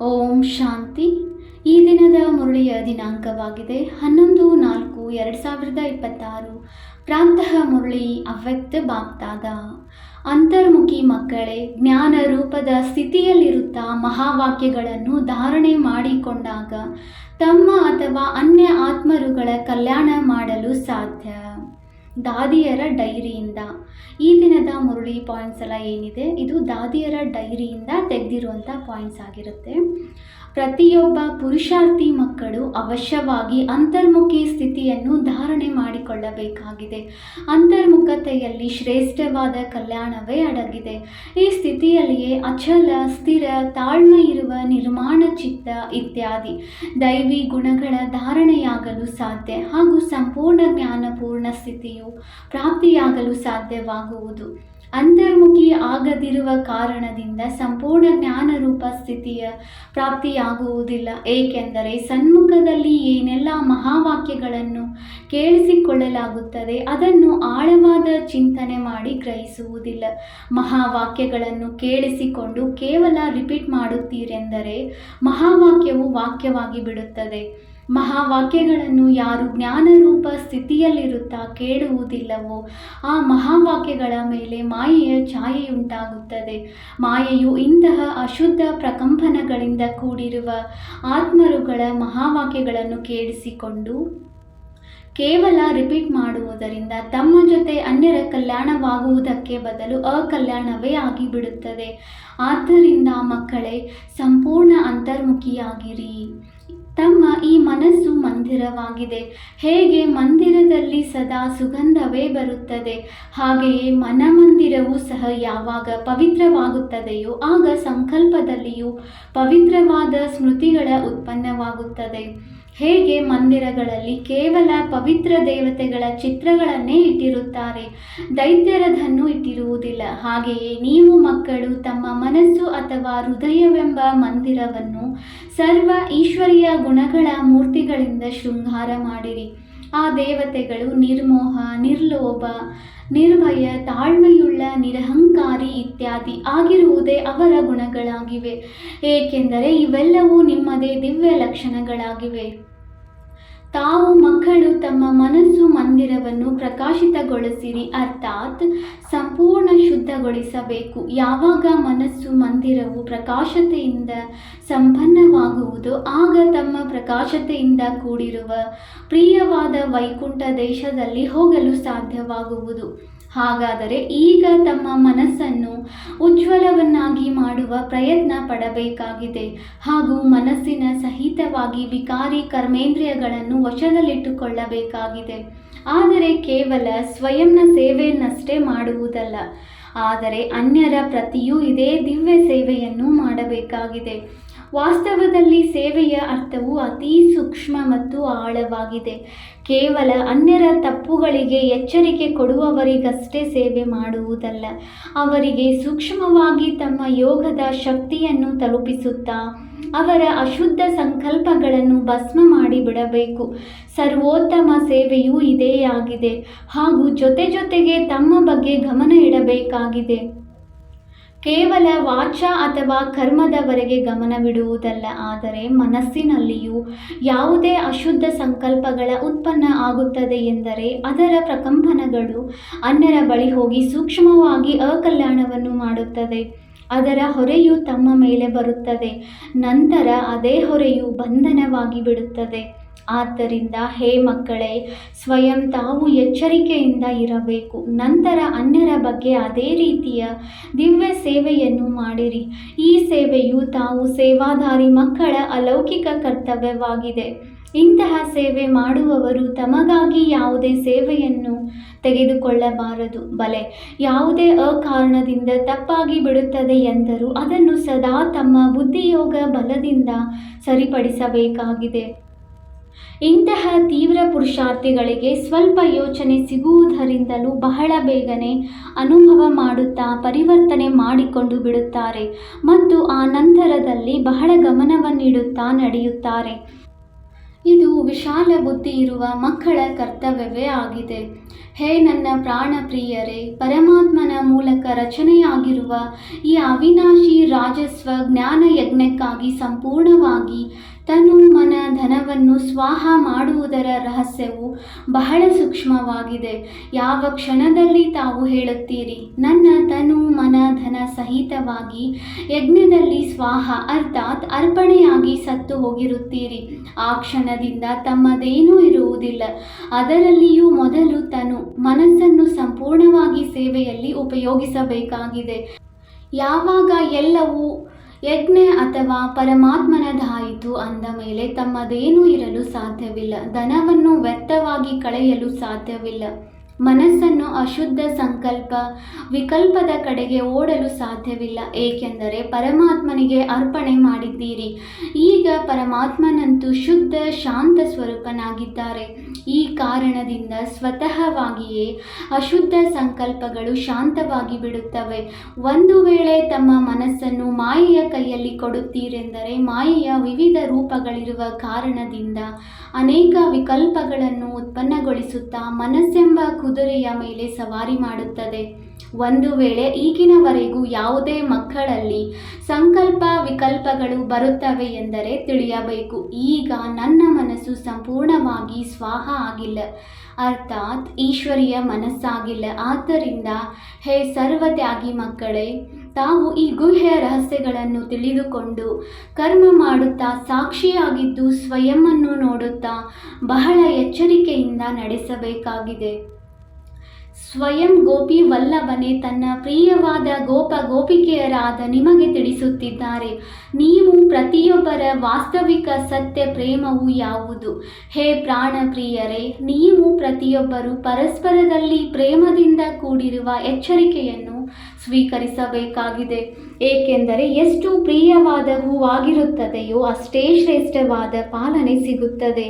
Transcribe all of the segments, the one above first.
ಓಂ ಶಾಂತಿ. ಈ ದಿನದ ಮುರಳಿಯ ದಿನಾಂಕವಾಗಿದೆ 11/4/2026. ಪ್ರಾತಃ ಮುರಳಿ ಅವ್ಯಕ್ತ ಬಾಪ್ತಾದ. ಅಂತರ್ಮುಖಿ ಮಕ್ಕಳೇ, ಜ್ಞಾನ ರೂಪದ ಸ್ಥಿತಿಯಲ್ಲಿರುತ್ತಾ ಮಹಾವಾಕ್ಯಗಳನ್ನು ಧಾರಣೆ ಮಾಡಿಕೊಂಡಾಗ ತಮ್ಮ ಅಥವಾ ಅನ್ಯ ಆತ್ಮರುಗಳ ಕಲ್ಯಾಣ ಮಾಡಲು ಸಾಧ್ಯ. ದಾದಿಯರ ಡೈರಿಯಿಂದ ಈ ದಿನದ ಮುರಳಿ ಪಾಯಿಂಟ್ಸ್ ಎಲ್ಲ ಏನಿದೆ, ಇದು ದಾದಿಯರ ಡೈರಿಯಿಂದ ತೆಗೆದಿರುವಂಥ ಪಾಯಿಂಟ್ಸ್ ಆಗಿರುತ್ತೆ. ಪ್ರತಿಯೊಬ್ಬ ಪುರುಷಾರ್ಥಿ ಮಕ್ಕಳು ಅವಶ್ಯವಾಗಿ ಅಂತರ್ಮುಖಿ ಸ್ಥಿತಿಯನ್ನು ಧಾರಣೆ ಮಾಡಿಕೊಳ್ಳಬೇಕಾಗಿದೆ. ಅಂತರ್ಮುಖತೆಯಲ್ಲಿ ಶ್ರೇಷ್ಠವಾದ ಕಲ್ಯಾಣವೇ ಅಡಗಿದೆ. ಈ ಸ್ಥಿತಿಯಲ್ಲಿಯೇ ಅಚಲ, ಸ್ಥಿರ, ತಾಳ್ಮೆ ಇರುವ ನಿರ್ಮಾಣ ಚಿತ್ತ ಇತ್ಯಾದಿ ದೈವಿ ಗುಣಗಳ ಧಾರಣೆಯಾಗಲು ಸಾಧ್ಯ ಹಾಗೂ ಸಂಪೂರ್ಣ ಜ್ಞಾನಪೂರ್ಣ ಸ್ಥಿತಿಯು ಪ್ರಾಪ್ತಿಯಾಗಲು ಸಾಧ್ಯವಾಗುವುದು. ಅಂತರ್ಮುಖಿ ಆಗದಿರುವ ಕಾರಣದಿಂದ ಸಂಪೂರ್ಣ ಜ್ಞಾನರೂಪ ಸ್ಥಿತಿಯ ಪ್ರಾಪ್ತಿಯಾಗುವುದಿಲ್ಲ. ಏಕೆಂದರೆ ಸನ್ಮುಖದಲ್ಲಿ ಏನೆಲ್ಲ ಮಹಾವಾಕ್ಯಗಳನ್ನು ಕೇಳಿಸಿಕೊಳ್ಳಲಾಗುತ್ತದೆ ಅದನ್ನು ಆಳವಾದ ಚಿಂತನೆ ಮಾಡಿ ಗ್ರಹಿಸುವುದಿಲ್ಲ. ಮಹಾವಾಕ್ಯಗಳನ್ನು ಕೇಳಿಸಿಕೊಂಡು ಕೇವಲ ರಿಪೀಟ್ ಮಾಡುತ್ತೀರೆಂದರೆ ಮಹಾವಾಕ್ಯವು ವಾಕ್ಯವಾಗಿ ಬಿಡುತ್ತದೆ. ಮಹಾವಾಕ್ಯಗಳನ್ನು ಯಾರು ಜ್ಞಾನರೂಪ ಸ್ಥಿತಿಯಲ್ಲಿರುತ್ತಾ ಕೇಳುವುದಿಲ್ಲವೋ ಆ ಮಹಾವಾಕ್ಯಗಳ ಮೇಲೆ ಮಾಯೆಯ ಛಾಯೆಯುಂಟಾಗುತ್ತದೆ. ಮಾಯೆಯು ಇಂತಹ ಅಶುದ್ಧ ಪ್ರಕಂಪನಗಳಿಂದ ಕೂಡಿರುವ ಆತ್ಮರುಗಳ ಮಹಾವಾಕ್ಯಗಳನ್ನು ಕೇಳಿಸಿಕೊಂಡು ಕೇವಲ ರಿಪೀಟ್ ಮಾಡುವುದರಿಂದ ತಮ್ಮ ಜೊತೆ ಅನ್ಯರ ಕಲ್ಯಾಣವಾಗುವುದಕ್ಕೆ ಬದಲು ಅಕಲ್ಯಾಣವೇ ಆಗಿಬಿಡುತ್ತದೆ. ಆದ್ದರಿಂದ ಮಕ್ಕಳೇ, ಸಂಪೂರ್ಣ ಅಂತರ್ಮುಖಿಯಾಗಿರಿ. ತಮ್ಮ ಈ ಮನಸ್ಸು ಮಂದಿರವಾಗಿದೆ. ಹೇಗೆ ಮಂದಿರದಲ್ಲಿ ಸದಾ ಸುಗಂಧವೇ ಬರುತ್ತದೆ, ಹಾಗೆಯೇ ಮನಮಂದಿರವೂ ಸಹ ಯಾವಾಗ ಪವಿತ್ರವಾಗುತ್ತದೆಯೋ ಆಗ ಸಂಕಲ್ಪದಲ್ಲಿಯೂ ಪವಿತ್ರವಾದ ಸ್ಮೃತಿಗಳ ಉತ್ಪನ್ನವಾಗುತ್ತದೆ. ಹೇಗೆ ಮಂದಿರಗಳಲ್ಲಿ ಕೇವಲ ಪವಿತ್ರ ದೇವತೆಗಳ ಚಿತ್ರಗಳನ್ನೇ ಇಟ್ಟಿರುತ್ತಾರೆ, ದೈತ್ಯರದನ್ನು ಇಟ್ಟಿರುವುದಿಲ್ಲ, ಹಾಗೆಯೇ ನೀವು ಮಕ್ಕಳು ತಮ್ಮ ಮನಸ್ಸು ಅಥವಾ ಹೃದಯವೆಂಬ ಮಂದಿರವನ್ನು ಸರ್ವ ಈಶ್ವರೀಯ ಗುಣಗಳ ಮೂರ್ತಿಗಳಿಂದ ಶೃಂಗಾರ ಮಾಡಿರಿ. ಆ ದೇವತೆಗಳು ನಿರ್ಮೋಹ, ನಿರ್ಲೋಭ, ನಿರ್ಭಯ, ತಾಳ್ಮೆಯುಳ್ಳ, ನಿರಹಂಕಾರಿ ಇತ್ಯಾದಿ ಆಗಿರುವುದೇ ಅವರ ಗುಣಗಳಾಗಿವೆ. ಏಕೆಂದರೆ ಇವೆಲ್ಲವೂ ನಿಮ್ಮದೇ ದಿವ್ಯ ಲಕ್ಷಣಗಳಾಗಿವೆ. ತಾವು ಮಕ್ಕಳು ತಮ್ಮ ಮನಸ್ಸು ಮಂದಿರವನ್ನು ಪ್ರಕಾಶಿತಗೊಳಿಸಿರಿ, ಅರ್ಥಾತ್ ಸಂಪೂರ್ಣ ಶುದ್ಧಗೊಳಿಸಬೇಕು. ಯಾವಾಗ ಮನಸ್ಸು ಮಂದಿರವು ಪ್ರಕಾಶತೆಯಿಂದ ಸಂಪನ್ನವಾಗುವುದೋ ಆಗ ತಮ್ಮ ಪ್ರಕಾಶತೆಯಿಂದ ಕೂಡಿರುವ ಪ್ರಿಯವಾದ ವೈಕುಂಠ ದೇಶದಲ್ಲಿ ಹೋಗಲು ಸಾಧ್ಯವಾಗುವುದು. ಹಾಗಾದರೆ ಈಗ ತಮ್ಮ ಮನಸ್ಸನ್ನು ಉಜ್ವಲವನ್ನಾಗಿ ಮಾಡುವ ಪ್ರಯತ್ನ ಪಡಬೇಕಾಗಿದೆ ಹಾಗೂ ಮನಸ್ಸಿನ ಸಹಿತವಾಗಿ ವಿಕಾರಿ ಕರ್ಮೇಂದ್ರಿಯಗಳನ್ನು ವಶದಲ್ಲಿಟ್ಟುಕೊಳ್ಳಬೇಕಾಗಿದೆ. ಆದರೆ ಕೇವಲ ಸ್ವಯಂನ ಸೇವೆಯನ್ನಷ್ಟೇ ಮಾಡುವುದಲ್ಲ, ಆದರೆ ಅನ್ಯರ ಪ್ರತಿಯೂ ಇದೇ ದಿವ್ಯ ಸೇವೆಯನ್ನು ಮಾಡಬೇಕಾಗಿದೆ. ವಾಸ್ತವದಲ್ಲಿ ಸೇವೆಯ ಅರ್ಥವು ಅತೀ ಸೂಕ್ಷ್ಮ ಮತ್ತು ಆಳವಾಗಿದೆ. ಕೇವಲ ಅನ್ಯರ ತಪ್ಪುಗಳಿಗೆ ಎಚ್ಚರಿಕೆ ಕೊಡುವವರಿಗಷ್ಟೇ ಸೇವೆ ಮಾಡುವುದಲ್ಲ, ಅವರಿಗೆ ಸೂಕ್ಷ್ಮವಾಗಿ ತಮ್ಮ ಯೋಗದ ಶಕ್ತಿಯನ್ನು ತಲುಪಿಸುತ್ತಾ ಅವರ ಅಶುದ್ಧ ಸಂಕಲ್ಪಗಳನ್ನು ಭಸ್ಮ ಮಾಡಿಬಿಡಬೇಕು. ಸರ್ವೋತ್ತಮ ಸೇವೆಯೂ ಇದೇ ಆಗಿದೆ ಹಾಗೂ ಜೊತೆಗೆ ತಮ್ಮ ಬಗ್ಗೆ ಗಮನ ಇಡಬೇಕಾಗಿದೆ. ಕೇವಲ ವಾಚ ಅಥವಾ ಕರ್ಮದವರೆಗೆ ಗಮನವಿಡುವುದಲ್ಲ, ಆದರೆ ಮನಸ್ಸಿನಲ್ಲಿಯೂ ಯಾವುದೇ ಅಶುದ್ಧ ಸಂಕಲ್ಪಗಳ ಉತ್ಪನ್ನ ಆಗುತ್ತದೆ ಎಂದರೆ ಅದರ ಪ್ರಕಂಪನಗಳು ಅನ್ಯರ ಬಳಿ ಹೋಗಿ ಸೂಕ್ಷ್ಮವಾಗಿ ಅಕಲ್ಯಾಣವನ್ನು ಮಾಡುತ್ತದೆ. ಅದರ ಹೊರೆಯು ತಮ್ಮ ಮೇಲೆ ಬರುತ್ತದೆ. ನಂತರ ಅದೇ ಹೊರೆಯು ಬಂಧನವಾಗಿ ಬಿಡುತ್ತದೆ. ಆದ್ದರಿಂದ ಹೇ ಮಕ್ಕಳೇ, ಸ್ವಯಂ ತಾವು ಎಚ್ಚರಿಕೆಯಿಂದ ಇರಬೇಕು. ನಂತರ ಅನ್ಯರ ಬಗ್ಗೆ ಅದೇ ರೀತಿಯ ದಿವ್ಯ ಸೇವೆಯನ್ನು ಮಾಡಿರಿ. ಈ ಸೇವೆಯು ತಾವು ಸೇವಾಧಾರಿ ಮಕ್ಕಳ ಅಲೌಕಿಕ ಕರ್ತವ್ಯವಾಗಿದೆ. ಇಂತಹ ಸೇವೆ ಮಾಡುವವರು ತಮಗಾಗಿ ಯಾವುದೇ ಸೇವೆಯನ್ನು ತೆಗೆದುಕೊಳ್ಳಬಾರದು. ಬಲೆ ಯಾವುದೇ ಅಕಾರಣದಿಂದ ತಪ್ಪಾಗಿ ಬಿಡುತ್ತದೆ ಎಂದರೂ ಅದನ್ನು ಸದಾ ತಮ್ಮ ಬುದ್ಧಿಯೋಗ ಬಲದಿಂದ ಸರಿಪಡಿಸಬೇಕಾಗಿದೆ. ಇಂತಹ ತೀವ್ರ ಪುರುಷಾರ್ಥಿಗಳಿಗೆ ಸ್ವಲ್ಪ ಯೋಚನೆ ಸಿಗುವುದರಿಂದಲೂ ಬಹಳ ಬೇಗನೆ ಅನುಭವ ಮಾಡುತ್ತಾ ಪರಿವರ್ತನೆ ಮಾಡಿಕೊಂಡು ಬಿಡುತ್ತಾರೆ ಮತ್ತು ಆ ನಂತರದಲ್ಲಿ ಬಹಳ ಗಮನವನ್ನಿಡುತ್ತಾ ನಡೆಯುತ್ತಾರೆ. ಇದು ವಿಶಾಲ ಬುದ್ಧಿ ಇರುವ ಮಕ್ಕಳ ಕರ್ತವ್ಯವೇ ಆಗಿದೆ. ಹೇ ನನ್ನ ಪ್ರಾಣ ಪ್ರಿಯರೇ, ಪರಮಾತ್ಮನ ಮೂಲಕ ರಚನೆಯಾಗಿರುವ ಈ ಅವಿನಾಶಿ ರಾಜಸ್ವ ಜ್ಞಾನ ಯಜ್ಞಕ್ಕಾಗಿ ಸಂಪೂರ್ಣವಾಗಿ ತನು ಮನ ಧನವನ್ನು ಸ್ವಾಹ ಮಾಡುವುದರ ರಹಸ್ಯವು ಬಹಳ ಸೂಕ್ಷ್ಮವಾಗಿದೆ. ಯಾವ ಕ್ಷಣದಲ್ಲಿ ತಾವು ಹೇಳುತ್ತೀರಿ ನನ್ನ ತನು ಮನ ಧನ ಸಹಿತವಾಗಿ ಯಜ್ಞದಲ್ಲಿ ಸ್ವಾಹ ಅರ್ಥಾತ್ ಅರ್ಪಣೆಯಾಗಿ ಸತ್ತು ಹೋಗಿರುತ್ತೀರಿ, ಆ ಕ್ಷಣದಿಂದ ತಮ್ಮದೇನೂ ಇರುವುದಿಲ್ಲ. ಅದರಲ್ಲಿಯೂ ಮೊದಲು ತನು ಮನಸ್ಸನ್ನು ಸಂಪೂರ್ಣವಾಗಿ ಸೇವೆಯಲ್ಲಿ ಉಪಯೋಗಿಸಬೇಕಾಗಿದೆ. ಯಾವಾಗ ಎಲ್ಲವೂ ಯಜ್ಞ ಅಥವಾ ಪರಮಾತ್ಮನದಾಯಿತು ಅಂದ ಮೇಲೆ ತಮ್ಮದೇನೂ ಇರಲು ಸಾಧ್ಯವಿಲ್ಲ. ಧನವನ್ನು ವ್ಯರ್ಥವಾಗಿ ಕಳೆಯಲು ಸಾಧ್ಯವಿಲ್ಲ. ಮನಸ್ಸನ್ನು ಅಶುದ್ಧ ಸಂಕಲ್ಪ ವಿಕಲ್ಪದ ಕಡೆಗೆ ಓಡಲು ಸಾಧ್ಯವಿಲ್ಲ, ಏಕೆಂದರೆ ಪರಮಾತ್ಮನಿಗೆ ಅರ್ಪಣೆ ಮಾಡಿದ್ದೀರಿ. ಈಗ ಪರಮಾತ್ಮನಂತೂ ಶುದ್ಧ ಶಾಂತ ಸ್ವರೂಪನಾಗಿದ್ದಾರೆ. ಈ ಕಾರಣದಿಂದ ಸ್ವತಃವಾಗಿಯೇ ಅಶುದ್ಧ ಸಂಕಲ್ಪಗಳು ಶಾಂತವಾಗಿ ಬಿಡುತ್ತವೆ. ಒಂದು ವೇಳೆ ತಮ್ಮ ಮನಸ್ಸನ್ನು ಮಾಯೆಯ ಕೈಯಲ್ಲಿ ಕೊಡುತ್ತೀರೆಂದರೆ ಮಾಯೆಯ ವಿವಿಧ ರೂಪಗಳಿರುವ ಕಾರಣದಿಂದ ಅನೇಕ ವಿಕಲ್ಪಗಳನ್ನು ಉತ್ಪನ್ನಗೊಳಿಸುತ್ತಾ ಮನಸ್ಸೆಂಬ ಕುದುರೆಯ ಮೇಲೆ ಸವಾರಿ ಮಾಡುತ್ತದೆ. ಒಂದು ವೇಳೆ ಈಗಿನವರೆಗೂ ಯಾವುದೇ ಮಕ್ಕಳಲ್ಲಿ ಸಂಕಲ್ಪ ವಿಕಲ್ಪಗಳು ಬರುತ್ತವೆ ಎಂದರೆ ತಿಳಿಯಬೇಕು, ಈಗ ನನ್ನ ಮನಸ್ಸು ಸಂಪೂರ್ಣವಾಗಿ ಸ್ವಾಹ ಆಗಿಲ್ಲ, ಅರ್ಥಾತ್ ಈಶ್ವರಿಯ ಮನಸ್ಸಾಗಿಲ್ಲ. ಆದ್ದರಿಂದ ಹೇ ಸರ್ವತ್ಯಾಗಿ ಮಕ್ಕಳೇ, ತಾವು ಈ ಗುಹ್ಯ ರಹಸ್ಯಗಳನ್ನು ತಿಳಿದುಕೊಂಡು ಕರ್ಮ ಮಾಡುತ್ತಾ ಸಾಕ್ಷಿಯಾಗಿದ್ದು ಸ್ವಯಂವನ್ನು ನೋಡುತ್ತಾ ಬಹಳ ಎಚ್ಚರಿಕೆಯಿಂದ ನಡೆಸಬೇಕಾಗಿದೆ. ಸ್ವಯಂ ಗೋಪಿ ವಲ್ಲಭನೇ ತನ್ನ ಪ್ರಿಯವಾದ ಗೋಪಿಕೆಯರಾದ ನಿಮಗೆ ತಿಳಿಸುತ್ತಿದ್ದಾರೆ, ನೀವು ಪ್ರತಿಯೊಬ್ಬರ ವಾಸ್ತವಿಕ ಸತ್ಯ ಪ್ರೇಮವು ಯಾವುದು. ಹೇ ಪ್ರಾಣ ಪ್ರಿಯರೇ, ನೀವು ಪ್ರತಿಯೊಬ್ಬರು ಪರಸ್ಪರದಲ್ಲಿ ಪ್ರೇಮದಿಂದ ಕೂಡಿರುವ ಎಚ್ಚರಿಕೆಯನ್ನು ಸ್ವೀಕರಿಸಬೇಕಾಗಿದೆ. ಏಕೆಂದರೆ ಎಷ್ಟು ಪ್ರಿಯವಾದ ಹೂವಾಗಿರುತ್ತದೆಯೋ ಅಷ್ಟೇ ಶ್ರೇಷ್ಠವಾದ ಪಾಲನೆ ಸಿಗುತ್ತದೆ.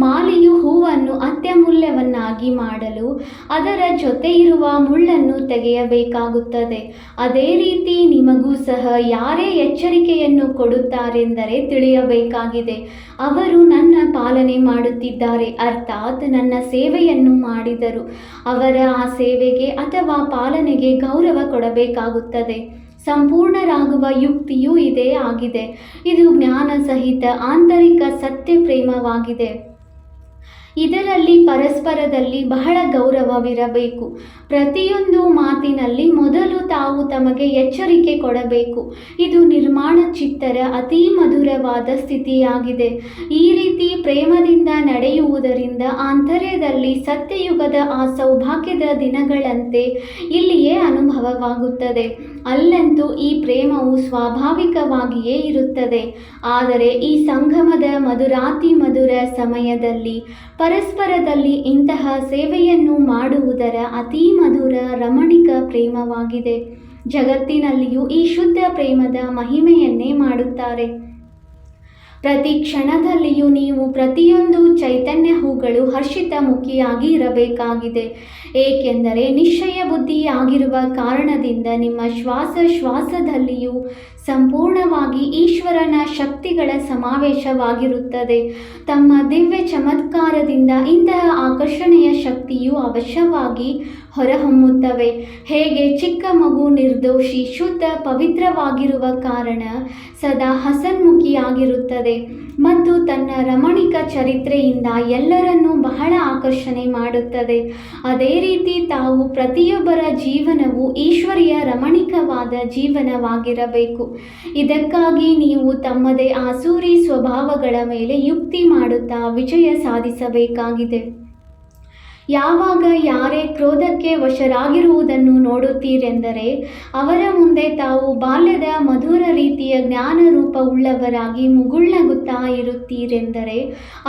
ಮಾಲೆಯು ಹೂವನ್ನು ಅತ್ಯಮೂಲ್ಯವನ್ನಾಗಿ ಮಾಡಲು ಅದರ ಜೊತೆ ಇರುವ ಮುಳ್ಳನ್ನು ತೆಗೆಯಬೇಕಾಗುತ್ತದೆ. ಅದೇ ರೀತಿ ನಿಮಗೂ ಸಹ ಯಾರೇ ಎಚ್ಚರಿಕೆಯನ್ನು ಕೊಡುತ್ತಾರೆಂದರೆ ತಿಳಿಯಬೇಕಾಗಿದೆ, ಅವರು ನನ್ನ ಪಾಲನೆ ಮಾಡುತ್ತಿದ್ದಾರೆ, ಅರ್ಥಾತ್ ನನ್ನ ಸೇವೆಯನ್ನು ಮಾಡಿದರು. ಅವರ ಆ ಸೇವೆಗೆ ಅಥವಾ ಪಾಲನೆಗೆ ಗೌರವ ಕೊಡಬೇಕಾಗುತ್ತದೆ. ಸಂಪೂರ್ಣರಾಗುವ ಯುಕ್ತಿಯೂ ಇದೇ ಆಗಿದೆ. ಇದು ಜ್ಞಾನ ಸಹಿತ ಆಂತರಿಕ ಸತ್ಯ ಪ್ರೇಮವಾಗಿದೆ. ಇದರಲ್ಲಿ ಪರಸ್ಪರದಲ್ಲಿ ಬಹಳ ಗೌರವವಿರಬೇಕು. ಪ್ರತಿಯೊಂದು ಮಾತಿನಲ್ಲಿ ಮೊದಲು ತಾವು ತಮಗೆ ಎಚ್ಚರಿಕೆ ಕೊಡಬೇಕು. ಇದು ನಿರ್ಮಾಣ ಚಿತ್ತರ ಅತೀ ಮಧುರವಾದ ಸ್ಥಿತಿಯಾಗಿದೆ. ಈ ರೀತಿ ಪ್ರೇಮದಿಂದ ನಡೆಯುವುದರಿಂದ ಆಂತರ್ಯದಲ್ಲಿ ಸತ್ಯಯುಗದ ಆ ಸೌಭಾಗ್ಯದ ದಿನಗಳಂತೆ ಇಲ್ಲಿಯೇ ಅನುಭವವಾಗುತ್ತದೆ. ಅಲ್ಲಂತೂ ಈ ಪ್ರೇಮವು ಸ್ವಾಭಾವಿಕವಾಗಿಯೇ ಇರುತ್ತದೆ. ಆದರೆ ಈ ಸಂಗಮದ ಮಧುರಾತಿ ಮಧುರ ಸಮಯದಲ್ಲಿ ಪರಸ್ಪರದಲ್ಲಿ ಇಂತಹ ಸೇವೆಯನ್ನು ಮಾಡುವುದರ ಅತೀ ಮಧುರ ರಮಣೀಕ ಪ್ರೇಮವಾಗಿದೆ. ಜಗತ್ತಿನಲ್ಲಿಯೂ ಈ ಶುದ್ಧ ಪ್ರೇಮದ ಮಹಿಮೆಯನ್ನೇ ಮಾಡುತ್ತಾರೆ. ಪ್ರತಿ ಕ್ಷಣದಲ್ಲಿಯೂ ನೀವು ಪ್ರತಿಯೊಂದು ಚೈತನ್ಯ ಹೂಗಳು ಹರ್ಷಿತ ಮುಖಿಯಾಗಿ ಇರಬೇಕಾಗಿದೆ. ಏಕೆಂದರೆ ನಿಶ್ಚಯ ಬುದ್ಧಿಯಾಗಿರುವ ಕಾರಣದಿಂದ ನಿಮ್ಮ ಶ್ವಾಸದಲ್ಲಿಯೂ ಸಂಪೂರ್ಣವಾಗಿ ಈಶ್ವರನ ಶಕ್ತಿಗಳ ಸಮಾವೇಶವಾಗಿರುತ್ತದೆ. ತಮ್ಮ ದಿವ್ಯ ಚಮತ್ಕಾರದಿಂದ ಇಂತಹ ಆಕರ್ಷಣೆಯ ಶಕ್ತಿಯು ಅವಶ್ಯವಾಗಿ ಹೊರಹೊಮ್ಮುತ್ತವೆ. ಹೇಗೆ ಚಿಕ್ಕ ಮಗು ನಿರ್ದೋಷಿ ಶುದ್ಧ ಪವಿತ್ರವಾಗಿರುವ ಕಾರಣ ಸದಾ ಹಸನ್ಮುಖಿಯಾಗಿರುತ್ತದೆ ಮತ್ತು ತನ್ನ ರಮಣೀಕ ಚರಿತ್ರೆಯಿಂದ ಎಲ್ಲರನ್ನೂ ಬಹಳ ಆಕರ್ಷಣೆ ಮಾಡುತ್ತದೆ, ಅದೇ ರೀತಿ ತಾವು ಪ್ರತಿಯೊಬ್ಬರ ಜೀವನವು ಈಶ್ವರಿಯ ರಮಣೀಕವಾದ ಜೀವನವಾಗಿರಬೇಕು. ಇದಕ್ಕಾಗಿ ನೀವು ತಮ್ಮದೇ ಆಸೂರಿ ಸ್ವಭಾವಗಳ ಮೇಲೆ ಯುಕ್ತಿ ಮಾಡುತ್ತಾ ವಿಜಯ ಸಾಧಿಸಬೇಕಾಗಿದೆ. ಯಾವಾಗ ಯಾರೇ ಕ್ರೋಧಕ್ಕೆ ವಶರಾಗಿರುವುದನ್ನು ನೋಡುತ್ತೀರೆಂದರೆ ಅವರ ಮುಂದೆ ತಾವು ಬಾಲ್ಯದ ಮಧುರ ರೀತಿಯ ಜ್ಞಾನರೂಪವುಳ್ಳವರಾಗಿ ಮುಗುಳ್ನಗುತ್ತಾ ಇರುತ್ತೀರೆಂದರೆ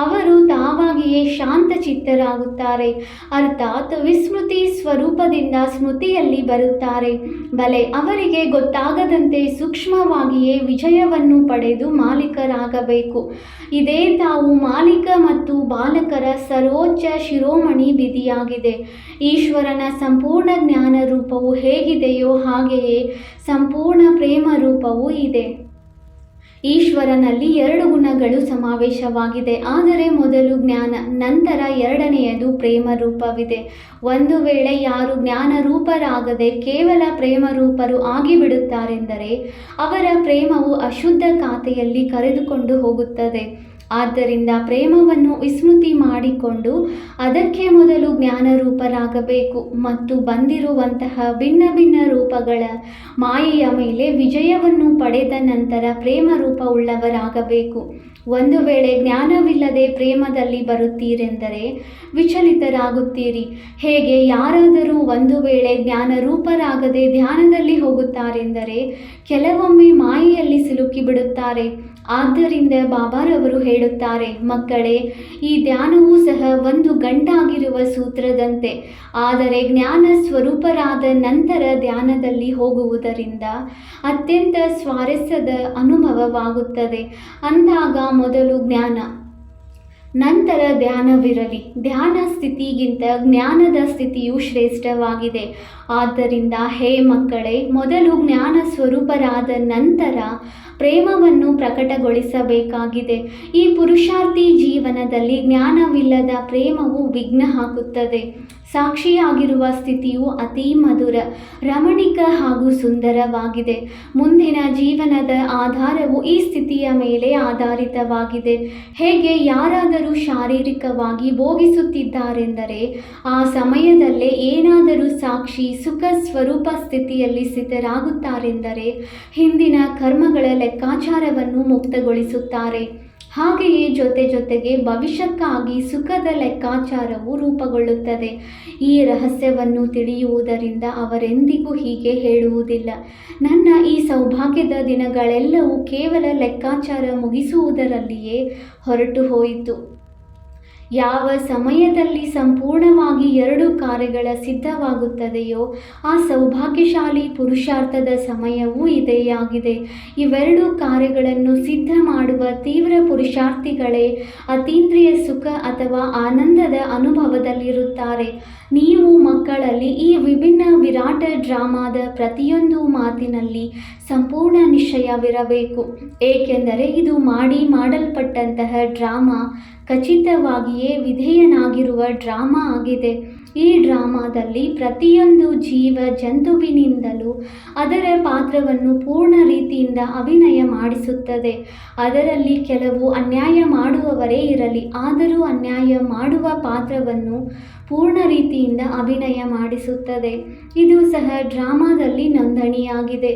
ಅವರು ತಾವಾಗಿಯೇ ಶಾಂತ ಚಿತ್ತರಾಗುತ್ತಾರೆ, ಅರ್ಥಾತ್ ವಿಸ್ಮೃತಿ ಸ್ವರೂಪದಿಂದ ಸ್ಮೃತಿಯಲ್ಲಿ ಬರುತ್ತಾರೆ. ಬಲೆ ಅವರಿಗೆ ಗೊತ್ತಾಗದಂತೆ ಸೂಕ್ಷ್ಮವಾಗಿಯೇ ವಿಜಯವನ್ನು ಪಡೆದು ಮಾಲೀಕರಾಗಬೇಕು. ಇದೇ ತಾವು ಮಾಲೀಕ ಮತ್ತು ಬಾಲಕರ ಸರ್ವೋಚ್ಚ ಶಿರೋಮಣಿ ವಿಧಿಯಾಗಿದೆ. ಈಶ್ವರನ ಸಂಪೂರ್ಣ ಜ್ಞಾನ ರೂಪವು ಹೇಗಿದೆಯೋ ಹಾಗೆಯೇ ಸಂಪೂರ್ಣ ಪ್ರೇಮ ರೂಪವೂ ಇದೆ. ಈಶ್ವರನಲ್ಲಿ 2 ಗುಣಗಳು ಸಮಾವೇಶವಾಗಿದೆ. ಆದರೆ ಮೊದಲು ಜ್ಞಾನ, ನಂತರ ಎರಡನೆಯದು ಪ್ರೇಮ ರೂಪವಿದೆ. ಒಂದು ವೇಳೆ ಯಾರು ಜ್ಞಾನರೂಪರಾಗದೆ ಕೇವಲ ಪ್ರೇಮರೂಪರು ಆಗಿಬಿಡುತ್ತಾರೆಂದರೆ ಅವರ ಪ್ರೇಮವು ಅಶುದ್ಧ ಖಾತೆಯಲ್ಲಿ ಕರೆದುಕೊಂಡು ಹೋಗುತ್ತದೆ. ಆದ್ದರಿಂದ ಪ್ರೇಮವನ್ನು ವಿಸ್ಮೃತಿ ಮಾಡಿಕೊಂಡು ಅದಕ್ಕೆ ಮೊದಲು ಜ್ಞಾನರೂಪರಾಗಬೇಕು ಮತ್ತು ಬಂದಿರುವಂತಹ ಭಿನ್ನ ಭಿನ್ನ ರೂಪಗಳ ಮಾಯೆಯ ಮೇಲೆ ವಿಜಯವನ್ನು ಪಡೆದ ನಂತರ ಪ್ರೇಮ ರೂಪವುಳ್ಳವರಾಗಬೇಕು. ಒಂದು ವೇಳೆ ಜ್ಞಾನವಿಲ್ಲದೆ ಪ್ರೇಮದಲ್ಲಿ ಬರುತ್ತೀರೆಂದರೆ ವಿಚಲಿತರಾಗುತ್ತೀರಿ. ಹೇಗೆ ಯಾರಾದರೂ ಒಂದು ವೇಳೆ ಜ್ಞಾನರೂಪರಾಗದೆ ಧ್ಯಾನದಲ್ಲಿ ಹೋಗುತ್ತಾರೆಂದರೆ ಕೆಲವೊಮ್ಮೆ ಮಾಯೆಯಲ್ಲಿ ಸಿಲುಕಿಬಿಡುತ್ತಾರೆ. ಆದ್ದರಿಂದ ಬಾಬಾರವರು ಹೇಳುತ್ತಾರೆ, ಮಕ್ಕಳೇ, ಈ ಧ್ಯಾನವೂ ಸಹ ಒಂದು ಗಂಟಾಗಿರುವ ಸೂತ್ರದಂತೆ. ಆದರೆ ಜ್ಞಾನ ಸ್ವರೂಪರಾದ ನಂತರ ಧ್ಯಾನದಲ್ಲಿ ಹೋಗುವುದರಿಂದ ಅತ್ಯಂತ ಸ್ವಾರಸ್ಯದ ಅನುಭವವಾಗುತ್ತದೆ. ಅಂದಾಗ ಮೊದಲು ಜ್ಞಾನ, ನಂತರ ಧ್ಯಾನವಿರಲಿ. ಧ್ಯಾನ ಸ್ಥಿತಿಗಿಂತ ಜ್ಞಾನದ ಸ್ಥಿತಿಯು ಶ್ರೇಷ್ಠವಾಗಿದೆ. ಆದ್ದರಿಂದ ಹೇ ಮಕ್ಕಳೇ, ಮೊದಲು ಜ್ಞಾನ ಸ್ವರೂಪರಾದ ನಂತರ ಪ್ರೇಮವನ್ನು ಪ್ರಕಟಗೊಳಿಸಬೇಕಾಗಿದೆ. ಈ ಪುರುಷಾರ್ಥಿ ಜೀವನದಲ್ಲಿ ಜ್ಞಾನವಿಲ್ಲದ ಪ್ರೇಮವು ವಿಘ್ನ ಹಾಕುತ್ತದೆ. ಸಾಕ್ಷಿಯಾಗಿರುವ ಸ್ಥಿತಿಯು ಅತೀ ಮಧುರ, ರಮಣೀಕ ಹಾಗೂ ಸುಂದರವಾಗಿದೆ. ಮುಂದಿನ ಜೀವನದ ಆಧಾರವು ಈ ಸ್ಥಿತಿಯ ಮೇಲೆ ಆಧಾರಿತವಾಗಿದೆ. ಹೇಗೆ ಯಾರಾದರೂ ಶಾರೀರಿಕವಾಗಿ ಭೋಗಿಸುತ್ತಿದ್ದಾರೆಂದರೆ ಆ ಸಮಯದಲ್ಲೇ ಏನಾದರೂ ಸಾಕ್ಷಿ ಸುಖ ಸ್ವರೂಪ ಸ್ಥಿತಿಯಲ್ಲಿ ಸ್ಥಿತರಾಗುತ್ತಾರೆಂದರೆ ಹಿಂದಿನ ಕರ್ಮಗಳ ಲೆಕ್ಕಾಚಾರವನ್ನು ಮುಕ್ತಗೊಳಿಸುತ್ತಾರೆ. ಹಾಗೆಯೇ ಜೊತೆಗೆ ಭವಿಷ್ಯಕ್ಕಾಗಿ ಸುಖದ ಲೆಕ್ಕಾಚಾರವು ರೂಪುಗೊಳ್ಳುತ್ತದೆ. ಈ ರಹಸ್ಯವನ್ನು ತಿಳಿಯುವುದರಿಂದ ಅವರೆಂದಿಗೂ ಹೀಗೆ ಹೇಳುವುದಿಲ್ಲ, ನನ್ನ ಈ ಸೌಭಾಗ್ಯದ ದಿನಗಳೆಲ್ಲವೂ ಕೇವಲ ಲೆಕ್ಕಾಚಾರ ಮುಗಿಸುವುದರಲ್ಲಿಯೇ ಹೊರಟು ಹೋಯಿತು. ಯಾವ ಸಮಯದಲ್ಲಿ ಸಂಪೂರ್ಣವಾಗಿ 2 ಕಾರ್ಯಗಳ ಸಿದ್ಧವಾಗುತ್ತದೆಯೋ ಆ ಸೌಭಾಗ್ಯಶಾಲಿ ಪುರುಷಾರ್ಥದ ಸಮಯವೂ ಇದೇ ಆಗಿದೆ. ಇವೆರಡು ಕಾರ್ಯಗಳನ್ನು ಸಿದ್ಧ ಮಾಡುವ ತೀವ್ರ ಪುರುಷಾರ್ಥಿಗಳೇ ಅತೀಂದ್ರಿಯ ಸುಖ ಅಥವಾ ಆನಂದದ ಅನುಭವದಲ್ಲಿರುತ್ತಾರೆ. ನೀವು ಮಕ್ಕಳಲ್ಲಿ ಈ ವಿಭಿನ್ನ ವಿರಾಟ ಡ್ರಾಮಾದ ಪ್ರತಿಯೊಂದು ಮಾತಿನಲ್ಲಿ ಸಂಪೂರ್ಣ ನಿಶ್ಚಯವಿರಬೇಕು. ಏಕೆಂದರೆ ಇದು ಮಾಡಲ್ಪಟ್ಟಂತಹ ಡ್ರಾಮಾ ಖಚಿತವಾಗಿಯೇ ವಿಧೇಯನಾಗಿರುವ ಡ್ರಾಮಾ ಆಗಿದೆ. ಈ ಡ್ರಾಮಾದಲ್ಲಿ ಪ್ರತಿಯೊಂದು ಜೀವ ಜಂತುವಿನಿಂದಲೂ ಅದರ ಪಾತ್ರವನ್ನು ಪೂರ್ಣ ರೀತಿಯಿಂದ ಅಭಿನಯ ಮಾಡಿಸುತ್ತದೆ. ಅದರಲ್ಲಿ ಕೆಲವು ಅನ್ಯಾಯ ಮಾಡುವವರೇ ಇರಲಿ, ಆದರೂ ಅನ್ಯಾಯ ಮಾಡುವ ಪಾತ್ರವನ್ನು ಪೂರ್ಣ ರೀತಿಯಿಂದ ಅಭಿನಯ ಮಾಡಿಸುತ್ತದೆ. ಇದು ಸಹ ಡ್ರಾಮಾದಲ್ಲಿ ನೋಂದಣಿಯಾಗಿದೆ.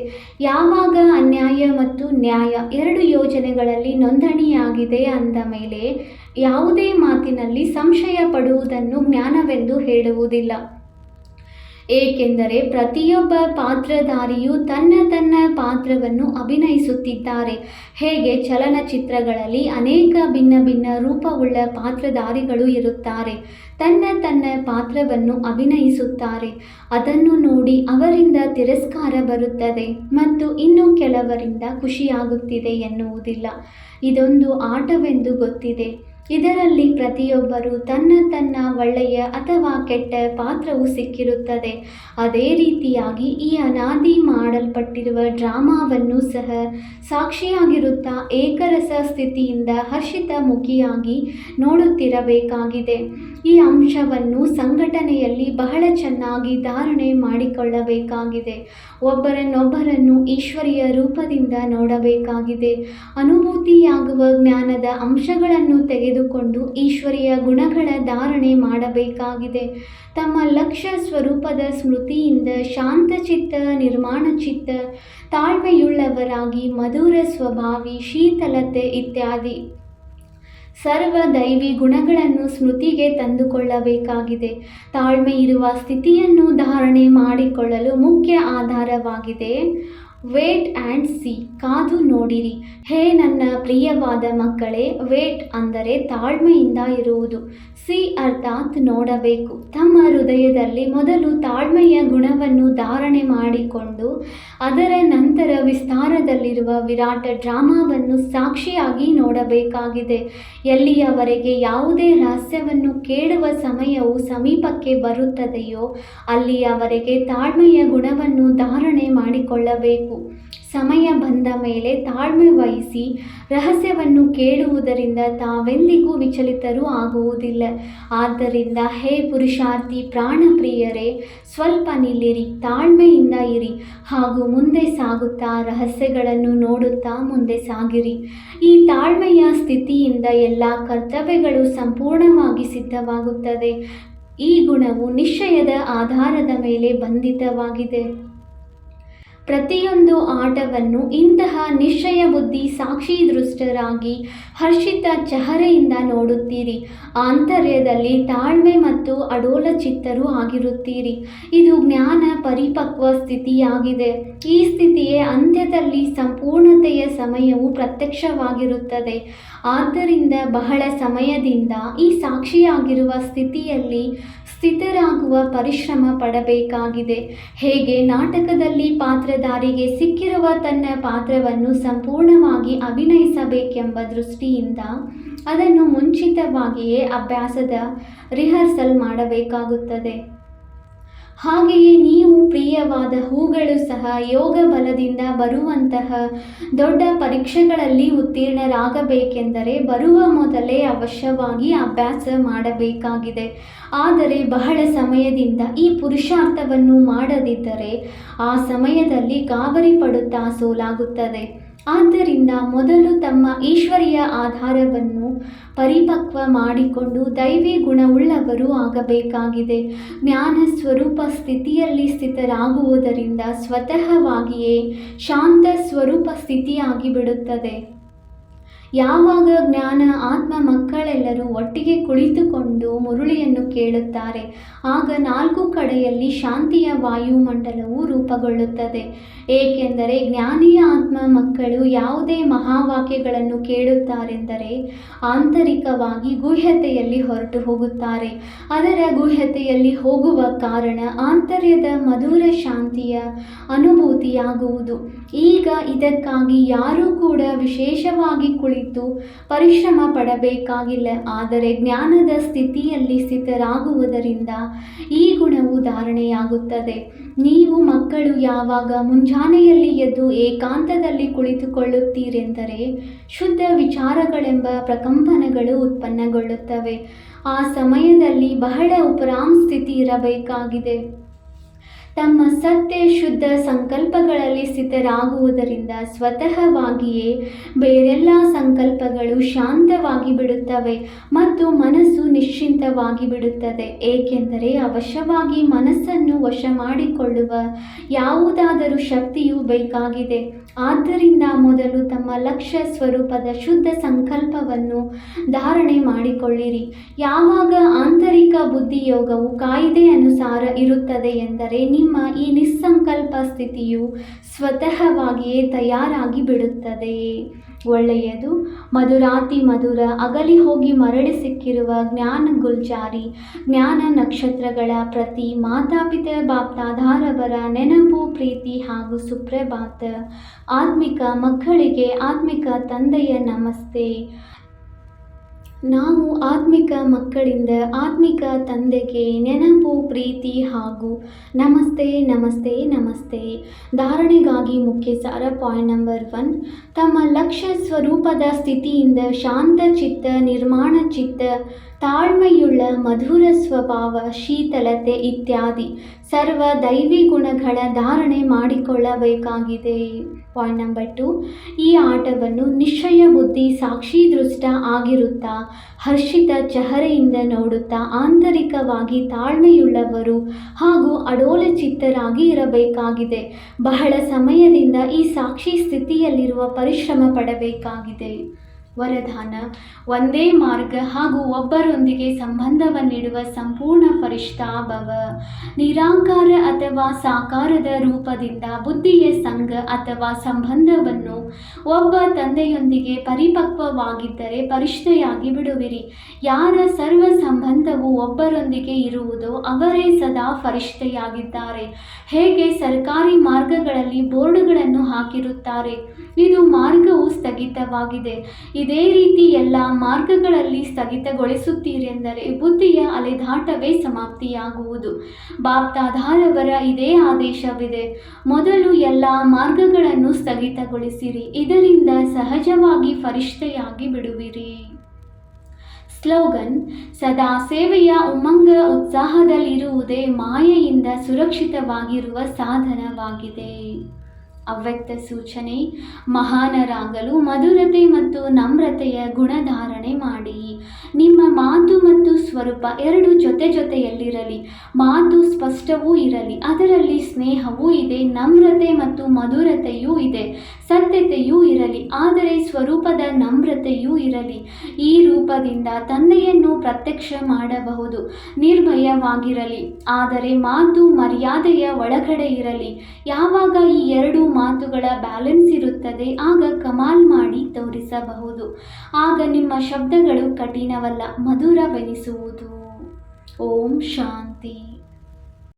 ಯಾವಾಗ ಅನ್ಯಾಯ ಮತ್ತು ನ್ಯಾಯ 2 ಯೋಜನೆಗಳಲ್ಲಿ ನೋಂದಣಿಯಾಗಿದೆ ಅಂದ ಮೇಲೆ ಯಾವುದೇ ಮಾತಿನಲ್ಲಿ ಸಂಶಯ ಪಡುವುದನ್ನು ಜ್ಞಾನವೆಂದು ಹೇಳುವುದಿಲ್ಲ. ಏಕೆಂದರೆ ಪ್ರತಿಯೊಬ್ಬ ಪಾತ್ರಧಾರಿಯು ತನ್ನ ಪಾತ್ರವನ್ನು ಅಭಿನಯಿಸುತ್ತಿದ್ದಾರೆ. ಹೇಗೆ ಚಲನಚಿತ್ರಗಳಲ್ಲಿ ಅನೇಕ ಭಿನ್ನ ರೂಪವುಳ್ಳ ಪಾತ್ರಧಾರಿಗಳು ಇರುತ್ತಾರೆ, ತನ್ನ ಪಾತ್ರವನ್ನು ಅಭಿನಯಿಸುತ್ತಾರೆ. ಅದನ್ನು ನೋಡಿ ಅವರಿಂದ ತಿರಸ್ಕಾರ ಬರುತ್ತದೆ ಮತ್ತು ಇನ್ನು ಕೆಲವರಿಂದ ಖುಷಿಯಾಗುತ್ತಿದೆ ಎನ್ನುವುದಿಲ್ಲ. ಇದೊಂದು ಆಟವೆಂದು ಗೊತ್ತಿದೆ. ಇದರಲ್ಲಿ ಪ್ರತಿಯೊಬ್ಬರು ತನ್ನ ಒಳ್ಳೆಯ ಅಥವಾ ಕೆಟ್ಟ ಪಾತ್ರವು ಸಿಕ್ಕಿರುತ್ತದೆ. ಅದೇ ರೀತಿಯಾಗಿ ಈ ಅನಾದಿ ಮಾಡಲ್ಪಟ್ಟಿರುವ ಡ್ರಾಮಾವನ್ನು ಸಹ ಸಾಕ್ಷಿಯಾಗಿರುತ್ತಾ ಏಕರಸ ಸ್ಥಿತಿಯಿಂದ ಹರ್ಷಿತ ಮುಖಿಯಾಗಿ ನೋಡುತ್ತಿರಬೇಕಾಗಿದೆ. ಈ ಅಂಶವನ್ನು ಸಂಘಟನೆಯಲ್ಲಿ ಬಹಳ ಚೆನ್ನಾಗಿ ಧಾರಣೆ ಮಾಡಿಕೊಳ್ಳಬೇಕಾಗಿದೆ. ಒಬ್ಬರನ್ನೊಬ್ಬರನ್ನು ಈಶ್ವರೀಯ ರೂಪದಿಂದ ನೋಡಬೇಕಾಗಿದೆ. ಅನುಭೂತಿಯಾಗುವ ಜ್ಞಾನದ ಅಂಶಗಳನ್ನು ತೆಗೆದುಕೊಂಡು ಈಶ್ವರೀಯ ಗುಣಗಳ ಧಾರಣೆ ಮಾಡಬೇಕಾಗಿದೆ. ತಮ್ಮ ಲಕ್ಷ್ಯ ಸ್ವರೂಪದ ಸ್ಮೃತಿಯಿಂದ ಶಾಂತಚಿತ್ತ, ನಿರ್ಮಾಣಚಿತ್ತ, ತಾಳ್ಮೆಯುಳ್ಳವರಾಗಿ, ಮಧುರ ಸ್ವಭಾವಿ, ಶೀತಲತೆ ಇತ್ಯಾದಿ ಸರ್ವ ದೈವಿ ಗುಣಗಳನ್ನು ಸ್ಮೃತಿಗೆ ತಂದುಕೊಳ್ಳಬೇಕಾಗಿದೆ. ತಾಳ್ಮೆ ಇರುವ ಸ್ಥಿತಿಯನ್ನು ಧಾರಣೆ ಮಾಡಿಕೊಳ್ಳಲು ಮುಖ್ಯ ಆಧಾರವಾಗಿದೆ ವೇಟ್ ಆ್ಯಂಡ್ ಸಿ, ಕಾದು ನೋಡಿರಿ. ಹೇ ನನ್ನ ಪ್ರಿಯವಾದ ಮಕ್ಕಳೇ, ವೇಟ್ ಅಂದರೆ ತಾಳ್ಮೆಯಿಂದ ಇರುವುದು, ಸಿ ಅರ್ಥಾತ್ ನೋಡಬೇಕು. ತಮ್ಮ ಹೃದಯದಲ್ಲಿ ಮೊದಲು ತಾಳ್ಮೆಯ ಗುಣವನ್ನು ಧಾರಣೆ ಮಾಡಿಕೊಂಡು ಅದರ ನಂತರ ವಿಸ್ತಾರದಲ್ಲಿರುವ ವಿರಾಟ ಡ್ರಾಮಾವನ್ನು ಸಾಕ್ಷಿಯಾಗಿ ನೋಡಬೇಕಾಗಿದೆ. ಎಲ್ಲಿಯವರೆಗೆ ಯಾವುದೇ ರಹಸ್ಯವನ್ನು ಕೇಳುವ ಸಮಯವು ಸಮೀಪಕ್ಕೆ ಬರುತ್ತದೆಯೋ ಅಲ್ಲಿಯವರೆಗೆ ತಾಳ್ಮೆಯ ಗುಣವನ್ನು ಧಾರಣೆ ಮಾಡಿಕೊಳ್ಳಬೇಕು. ಸಮಯ ಬಂದ ಮೇಲೆ ತಾಳ್ಮೆ ವಹಿಸಿ ರಹಸ್ಯವನ್ನು ಕೇಳುವುದರಿಂದ ತಾವೆಂದಿಗೂ ವಿಚಲಿತರೂ ಆಗುವುದಿಲ್ಲ. ಆದ್ದರಿಂದ ಹೇ ಪುರುಷಾರ್ಥಿ ಪ್ರಾಣಪ್ರಿಯರೇ, ಸ್ವಲ್ಪ ನಿಲ್ಲಿರಿ, ತಾಳ್ಮೆಯಿಂದ ಇರಿ ಹಾಗೂ ಮುಂದೆ ಸಾಗುತ್ತಾ ರಹಸ್ಯಗಳನ್ನು ನೋಡುತ್ತಾ ಮುಂದೆ ಸಾಗಿರಿ. ಈ ತಾಳ್ಮೆಯ ಸ್ಥಿತಿಯಿಂದ ಎಲ್ಲ ಕರ್ತವ್ಯಗಳು ಸಂಪೂರ್ಣವಾಗಿ ಸಿದ್ಧವಾಗುತ್ತದೆ. ಈ ಗುಣವು ನಿಶ್ಚಯದ ಆಧಾರದ ಮೇಲೆ ಬಂಧಿತವಾಗಿದೆ. ಪ್ರತಿಯೊಂದು ಆಟವನ್ನು ಇಂತಹ ನಿಶ್ಚಯ ಬುದ್ಧಿ ಸಾಕ್ಷಿ ದೃಷ್ಟರಾಗಿ ಹರ್ಷಿತ ಚಹರೆಯಿಂದ ನೋಡುತ್ತೀರಿ. ಆಂತರ್ಯದಲ್ಲಿ ತಾಳ್ಮೆ ಮತ್ತು ಅಡೋಲ ಚಿತ್ತರೂ ಆಗಿರುತ್ತೀರಿ. ಇದು ಜ್ಞಾನ ಪರಿಪಕ್ವ ಸ್ಥಿತಿಯಾಗಿದೆ. ಈ ಸ್ಥಿತಿಯೇ ಅಂತ್ಯದಲ್ಲಿ ಸಂಪೂರ್ಣತೆಯ ಸಮಯವು ಪ್ರತ್ಯಕ್ಷವಾಗಿರುತ್ತದೆ. ಆದ್ದರಿಂದ ಬಹಳ ಸಮಯದಿಂದ ಈ ಸಾಕ್ಷಿಯಾಗಿರುವ ಸ್ಥಿತಿಯಲ್ಲಿ ಸ್ಥಿತರಾಗುವ ಪರಿಶ್ರಮ ಪಡಬೇಕಾಗಿದೆ. ಹೇಗೆ ನಾಟಕದಲ್ಲಿ ಪಾತ್ರಧಾರಿಗೆ ಸಿಕ್ಕಿರುವ ತನ್ನ ಪಾತ್ರವನ್ನು ಸಂಪೂರ್ಣವಾಗಿ ಅಭಿನಯಿಸಬೇಕೆಂಬ ದೃಷ್ಟಿಯಿಂದ ಅದನ್ನು ಮುಂಚಿತವಾಗಿಯೇ ಅಭ್ಯಾಸದ ರಿಹರ್ಸಲ್ ಮಾಡಬೇಕಾಗುತ್ತದೆ. ಹಾಗೆಯೇ ನೀವು ಪ್ರಿಯವಾದ ಹೂಗಳು ಸಹ ಯೋಗ ಬಲದಿಂದ ಬರುವಂತಹ ದೊಡ್ಡ ಪರೀಕ್ಷೆಗಳಲ್ಲಿ ಉತ್ತೀರ್ಣರಾಗಬೇಕೆಂದರೆ ಬರುವ ಮೊದಲೇ ಅವಶ್ಯವಾಗಿ ಅಭ್ಯಾಸ ಮಾಡಬೇಕಾಗಿದೆ. ಆದರೆ ಬಹಳ ಸಮಯದಿಂದ ಈ ಪುರುಷಾರ್ಥವನ್ನು ಮಾಡದಿದ್ದರೆ ಆ ಸಮಯದಲ್ಲಿ ಗಾಬರಿ ಪಡುತ್ತಾ ಸೋಲಾಗುತ್ತದೆ. ಆದ್ದರಿಂದ ಮೊದಲು ತಮ್ಮ ಈಶ್ವರೀಯ ಆಧಾರವನ್ನು ಪರಿಪಕ್ವ ಮಾಡಿಕೊಂಡು ದೈವಿ ಗುಣವುಳ್ಳವರು ಆಗಬೇಕಾಗಿದೆ. ಜ್ಞಾನ ಸ್ವರೂಪ ಸ್ಥಿತಿಯಲ್ಲಿ ಸ್ಥಿತರಾಗುವುದರಿಂದ ಸ್ವತಃವಾಗಿಯೇ ಶಾಂತ ಸ್ವರೂಪ ಸ್ಥಿತಿಯಾಗಿ ಬಿಡುತ್ತದೆ. ಯಾವಾಗ ಜ್ಞಾನ ಆತ್ಮ ಮಕ್ಕಳೆಲ್ಲರೂ ಒಟ್ಟಿಗೆ ಕುಳಿತುಕೊಂಡು ಮುರುಳಿಯನ್ನು ಕೇಳುತ್ತಾರೆ, ಆಗ ನಾಲ್ಕು ಕಡೆಯಲ್ಲಿ ಶಾಂತಿಯ ವಾಯುಮಂಡಲವು ರೂಪುಗೊಳ್ಳುತ್ತದೆ. ಏಕೆಂದರೆ ಜ್ಞಾನಿಯ ಆತ್ಮ ಮಕ್ಕಳು ಯಾವುದೇ ಮಹಾವಾಕ್ಯಗಳನ್ನು ಕೇಳುತ್ತಾರೆಂದರೆ ಆಂತರಿಕವಾಗಿ ಗುಹ್ಯತೆಯಲ್ಲಿ ಹೊರಟು ಹೋಗುತ್ತಾರೆ. ಅದರ ಗುಹ್ಯತೆಯಲ್ಲಿ ಹೋಗುವ ಕಾರಣ ಆಂತರ್ಯದ ಮಧುರ ಶಾಂತಿಯ ಅನುಭೂತಿಯಾಗುವುದು. ಈಗ ಇದಕ್ಕಾಗಿ ಯಾರೂ ಕೂಡ ವಿಶೇಷವಾಗಿ ಕುಳಿತು ಪರಿಶ್ರಮ ಪಡಬೇಕಾಗಿಲ್ಲ. ಆದರೆ ಜ್ಞಾನದ ಸ್ಥಿತಿಯಲ್ಲಿ ಸ್ಥಿತರಾಗುವುದರಿಂದ ಈ ಗುಣವು ಧಾರಣೆಯಾಗುತ್ತದೆ. ನೀವು ಮಕ್ಕಳು ಯಾವಾಗ ಮುಂಜಾನೆಯಲ್ಲಿ ಎದ್ದು ಏಕಾಂತದಲ್ಲಿ ಕುಳಿತುಕೊಳ್ಳುತ್ತೀರೆಂದರೆ ಶುದ್ಧ ವಿಚಾರಗಳೆಂಬ ಪ್ರಕಂಪನಗಳು ಉತ್ಪನ್ನಗೊಳ್ಳುತ್ತವೆ. ಆ ಸಮಯದಲ್ಲಿ ಬಹಳ ಉಪರಾಮ ಸ್ಥಿತಿ ಇರಬೇಕಾಗಿದೆ. ತಮ್ಮ ಸತ್ಯ ಶುದ್ಧ ಸಂಕಲ್ಪಗಳಲ್ಲಿ ಸ್ಥಿತರಾಗುವುದರಿಂದ ಸ್ವತಃವಾಗಿಯೇ ಬೇರೆಲ್ಲ ಸಂಕಲ್ಪಗಳು ಶಾಂತವಾಗಿ ಬಿಡುತ್ತವೆ ಮತ್ತು ಮನಸ್ಸು ನಿಶ್ಚಿಂತವಾಗಿ ಬಿಡುತ್ತದೆ. ಏಕೆಂದರೆ ಅವಶ್ಯವಾಗಿ ಮನಸ್ಸನ್ನು ವಶ ಮಾಡಿಕೊಳ್ಳುವ ಯಾವುದಾದರೂ ಶಕ್ತಿಯು ಬೇಕಾಗಿದೆ. ಆದ್ದರಿಂದ ಮೊದಲು ತಮ್ಮ ಲಕ್ಷ್ಯ ಸ್ವರೂಪದ ಶುದ್ಧ ಸಂಕಲ್ಪವನ್ನು ಧಾರಣೆ ಮಾಡಿಕೊಳ್ಳಿರಿ. ಯಾವಾಗ ಆಂತರಿಕ ಬುದ್ಧಿಯೋಗವು ಕಾಯಿದೆ ಅನುಸಾರ ಇರುತ್ತದೆ ಎಂದರೆ ನಿಮ್ಮ ಈ ನಿಸ್ಸಂಕಲ್ಪ ಸ್ಥಿತಿಯು ಸ್ವತಃವಾಗಿಯೇ ತಯಾರಾಗಿ ಬಿಡುತ್ತದೆ. ಒಳ್ಳೆಯದು. ಮಧುರಾತಿ ಮಧುರ ಅಗಲಿ ಹೋಗಿ ಮರಳಿ ಸಿಕ್ಕಿರುವ ಜ್ಞಾನ ಗುಲ್ಜಾರಿ ಜ್ಞಾನ ನಕ್ಷತ್ರಗಳ ಪ್ರತಿ ಮಾತಾಪಿತ ಬಾಪ್ದಾದಾರವರ ನೆನಪು, ಪ್ರೀತಿ ಹಾಗೂ ಸುಪ್ರಭಾತ. ಆತ್ಮಿಕ ಮಕ್ಕಳಿಗೆ ಆತ್ಮಿಕ ತಂದೆಯ ನಮಸ್ತೆ. ನಾವು ಆತ್ಮಿಕ ಮಕ್ಕಳಿಂದ ಆತ್ಮಿಕ ತಂದೆಗೆ ನೆನಪು, ಪ್ರೀತಿ ಹಾಗೂ ನಮಸ್ತೆ ನಮಸ್ತೆ ನಮಸ್ತೆ. ಧಾರಣೆಗಾಗಿ ಮುಖ್ಯ ಸಾರ ಪಾಯಿಂಟ್ ನಂಬರ್ 1. ತಮ್ಮ ಲಕ್ಷ್ಯ ಸ್ವರೂಪದ ಸ್ಥಿತಿಯಿಂದ ಶಾಂತ ಚಿತ್ತ, ನಿರ್ಮಾಣ ಚಿತ್ತ, ತಾಳ್ಮೆಯುಳ್ಳ ಮಧುರ ಸ್ವಭಾವ, ಶೀತಲತೆ ಇತ್ಯಾದಿ ಸರ್ವ ದೈವಿ ಗುಣಗಳ ಧಾರಣೆ ಮಾಡಿಕೊಳ್ಳಬೇಕಾಗಿದೆ. Point number 2. ಈ ಆಟವನ್ನು ನಿಶ್ಚಯ ಬುದ್ಧಿ ಸಾಕ್ಷಿ ದೃಷ್ಟ ಆಗಿರುತ್ತಾ ಹರ್ಷಿತ ಚಹರೆಯಿಂದ ನೋಡುತ್ತಾ ಆಂತರಿಕವಾಗಿ ತಾಳ್ಮೆಯುಳ್ಳವರು ಹಾಗೂ ಅಡೋಲ ಚಿತ್ತರಾಗಿ ಇರಬೇಕಾಗಿದೆ. ಬಹಳ ಸಮಯದಿಂದ ಈ ಸಾಕ್ಷಿ ಸ್ಥಿತಿಯಲ್ಲಿರುವ ಪರಿಶ್ರಮ ಪಡಬೇಕಾಗಿದೆ. ವರದಾನ: ಒಂದೇ ಮಾರ್ಗ ಹಾಗೂ ಒಬ್ಬರೊಂದಿಗೆ ಸಂಬಂಧವನ್ನಿಡುವ ಸಂಪೂರ್ಣ ಫರಿಷ್ಠಾ ಭವ. ನಿರಾಕಾರ ಅಥವಾ ಸಾಕಾರದ ರೂಪದಿಂದ ಬುದ್ಧಿಯ ಸಂಘ ಅಥವಾ ಸಂಬಂಧವನ್ನು ಒಬ್ಬ ತಂದೆಯೊಂದಿಗೆ ಪರಿಪಕ್ವವಾಗಿದ್ದರೆ ಫರಿಷ್ಠೆಯಾಗಿ ಬಿಡುವಿರಿ. ಯಾರ ಸರ್ವ ಸಂಬಂಧವು ಒಬ್ಬರೊಂದಿಗೆ ಇರುವುದೋ ಅವರೇ ಸದಾ ಫರಿಷ್ಠೆಯಾಗಿದ್ದಾರೆ. ಹೇಗೆ ಸರ್ಕಾರಿ ಮಾರ್ಗಗಳಲ್ಲಿ ಬೋರ್ಡುಗಳನ್ನು ಹಾಕಿರುತ್ತಾರೆ, ಇದು ಮಾರ್ಗವು ಸ್ಥಗಿತವಾಗಿದೆ. ಇದೇ ರೀತಿ ಎಲ್ಲ ಮಾರ್ಗಗಳಲ್ಲಿ ಸ್ಥಗಿತಗೊಳಿಸುತ್ತೀರೆಂದರೆ ಬುದ್ಧಿಯ ಅಲೆದಾಟವೇ ಸಮಾಪ್ತಿಯಾಗುವುದು. ಬಾಪ್ದಾದಾರವರ ಇದೇ ಆದೇಶವಿದೆ. ಮೊದಲು ಎಲ್ಲ ಮಾರ್ಗಗಳನ್ನು ಸ್ಥಗಿತಗೊಳಿಸಿರಿ, ಇದರಿಂದ ಸಹಜವಾಗಿ ಫರಿಷ್ಠೆಯಾಗಿ ಬಿಡುವಿರಿ. ಸ್ಲೋಗನ್: ಸದಾ ಸೇವೆಯ ಉಮಂಗ ಉತ್ಸಾಹದಲ್ಲಿರುವುದೇ ಮಾಯೆಯಿಂದ ಸುರಕ್ಷಿತವಾಗಿರುವ ಸಾಧನವಾಗಿದೆ. ಅವ್ಯಕ್ತ ಸೂಚನೆ: ಮಹಾನರಾಗಲು ಮಧುರತೆ ಮತ್ತು ನಮ್ರತೆಯ ಗುಣಧಾರಣೆ ಮಾಡಿ. ನಿಮ್ಮ ಮಾತು ಮತ್ತು ಸ್ವರೂಪ ಎರಡು ಜೊತೆಯಲ್ಲಿರಲಿ. ಮಾತು ಸ್ಪಷ್ಟವೂ ಇರಲಿ, ಅದರಲ್ಲಿ ಸ್ನೇಹವೂ ಇದೆ, ನಮ್ರತೆ ಮತ್ತು ಮಧುರತೆಯೂ ಇದೆ, ಸತ್ಯತೆಯೂ ಇರಲಿ, ಆದರೆ ಸ್ವರೂಪದ ನಮ್ರತೆಯೂ ಇರಲಿ. ಈ ರೂಪದಿಂದ ತಂದೆಯನ್ನು ಪ್ರತ್ಯಕ್ಷ ಮಾಡಬಹುದು. ನಿರ್ಭಯವಾಗಿರಲಿ, ಆದರೆ ಮಾತು ಮರ್ಯಾದೆಯ ಒಳಗಡೆ ಇರಲಿ. ಯಾವಾಗ ಈ ಎರಡು ಮಾತುಗಳ ಬ್ಯಾಲೆನ್ಸ್ ಇರುತ್ತದೆ, ಆಗ ಕಮಾಲ್ ಮಾಡಿ ತೋರಿಸಬಹುದು. ಆಗ ನಿಮ್ಮ ಶಬ್ದಗಳು ಕಠಿಣವಲ್ಲ, ಮಧುರವೆನಿಸುವುದು. ಓಂ ಶಾಂತಿ.